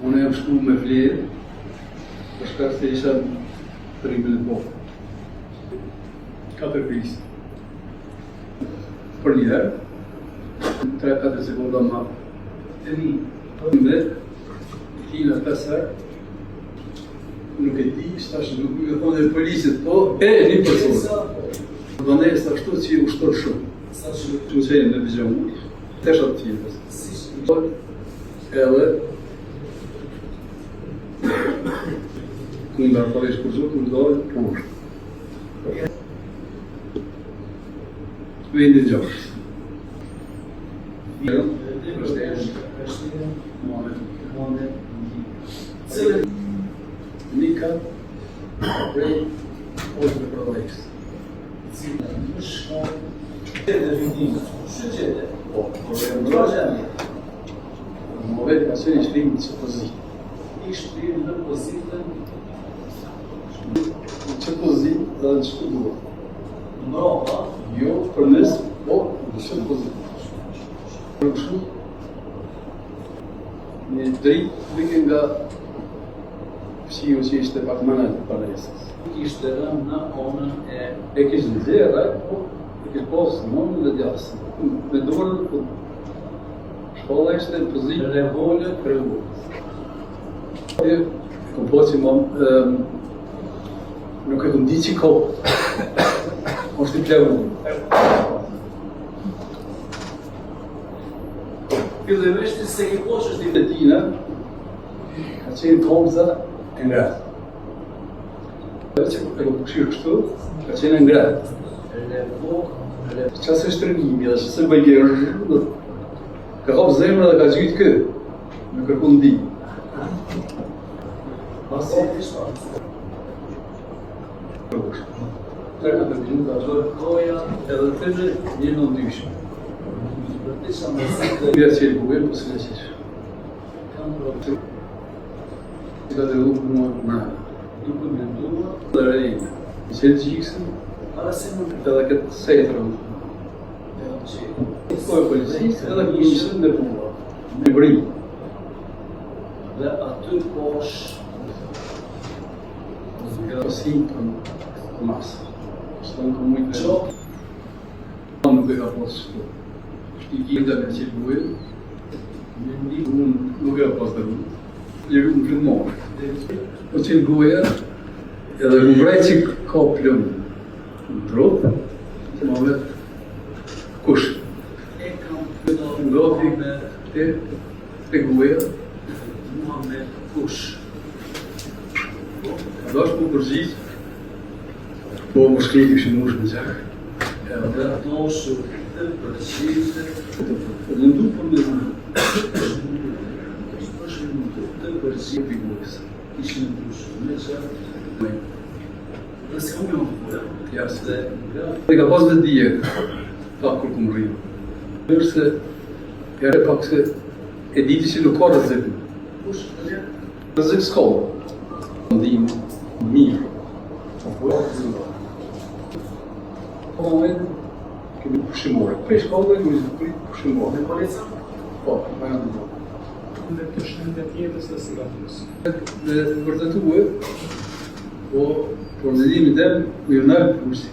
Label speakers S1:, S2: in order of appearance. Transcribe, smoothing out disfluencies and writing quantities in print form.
S1: Unë jam shku me vlerë, për shkak se isha rrimbëll të bokë. 4 krisë. Për një herë, 3-4 sekonda ma e një. Dhe, tina 5 herë, nuk e di, shtash nuk me thonë dhe polisit, po, një personë. Banes ashtu që u shtor shumë. Që më qenë në vizionë, teshat të tjetës. Edhe, kundar parish për zotë, më dojë poshtë. Vendin gjashtë. Nika, prej, ojtë me prodajkës. Po, më vetë ka qenë ishtë rimë që pozitë.
S2: Ishtë rimë në pozitën?
S1: Që pozitë dhe në që të duha.
S2: Mrova?
S1: Jo, për nësë, po, në që të pozitë. Për kështu, një dritë vike nga fshio që ishte pak manet për nesës.
S2: Ishte rëmë në onën e...
S1: E kishtë në zera, po, e kishtë posë në onën dhe djasën. Me dorën, po, shkolla ishte në pozitë
S2: revolët.
S1: E kom po që nuk e kom di që ko, është i plevu.
S2: Fillimisht se ke poshë është i
S1: Tina, ka qenë komza e ngratë. E që e kom përshirë kështu, ka qenë e ngratë. Qasë është rëngimi, dhe që se bëjgjerë, ka hapë zemrë dhe ka gjytë kë, me kërkun di. Pasë e të shpatë. Tërë të minuta
S2: koja
S1: edhe të të një në dyshme.
S2: isha me zikë
S1: Mira që e bugën, po se në qeshë.
S2: kam protu.
S1: Që ka të rrugë mua në
S2: Duke me dua,
S1: dhe rejnë. Në qenë gjikësën,
S2: para se më
S1: edhe këtë sejtërën.
S2: e o që.
S1: Po e policisë edhe kërëmishën dhe pua. Me brimë.
S2: Dhe aty posh
S1: Edhe pësim për masë. Shtë në këmë mujtë
S2: qo,
S1: nuk e ka posë shtu. I kjim dhe me qëtë bujë, unë nuk e ka posë dhe bujë. Jërë më këtë morë. Po qëtë bujë, edhe më vrejt që ka plëmë në tropë, që ma vetë kush.
S2: e kam këto
S1: Ndoti te bujë,
S2: mua me kush.
S1: do është po përgjitë, po më shkriti kështë mushë në gjak.
S2: Dhe doshu të përqite,
S1: Po në ndu për me zhë.
S2: të përqite,
S1: Për bujës.
S2: ishën dushu me qatë. Dhe se unë jam përë,
S1: Jasë.
S2: dhe nga
S1: Dhe ka pas dhe dije, ta kur këmë rrimë. Nërë se, jare pak se e diti që nuk ka rëzikë.
S2: kush të një,
S1: Rëzikë s'ka. Ndimë, mirë. Po momentin, kemi pushimore. Prej shkollë, kemi pushimore.
S2: me polica,
S1: Po, ma janë të
S3: Dhe të shëndet jetës dhe sigatës.
S1: Dhe vërtetue, po, por ndërimi tem, u jë nërë përsi.